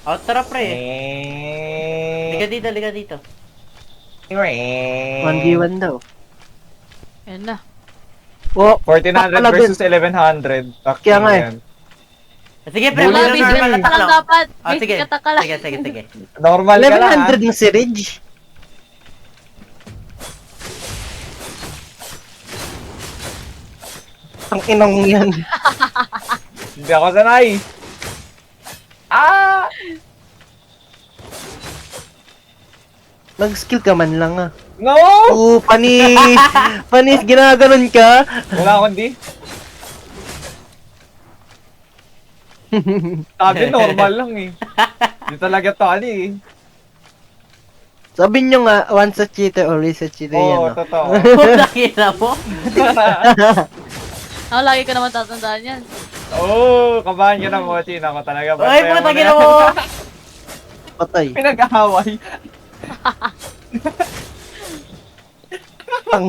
Oh, tara pre. Liga dito, liga dito. 1v1 daw. Yan na. Oh, 1400 pala, versus 1100. Kaya nga eh. Yan. Sige pre, Wala, wala Basic normal eh. na ka lang talo. dapat. Oh, Basic sige. attack ka lang. Sige, sige, sige. Normal ka lang, ah. 1100 na si Ridge. Ang inang yan. Hindi ako sanay. Ah! Mag-skill ka man lang ah. No! Oo, panis! Panis, ginaganon ka? Wala akong di. Sabi normal lang eh. Di talaga tali eh. Sabi nyo nga, once a cheater, always a cheater yan. Oo, No? totoo. Putang ina mo. Ako, lagi ko naman tatandaan yan. Oo, kabahan ka na mo, Chin. Ako talaga. Ay, bantayan putang na ina yan. mo. Patay. Pinag-ahaway. Ang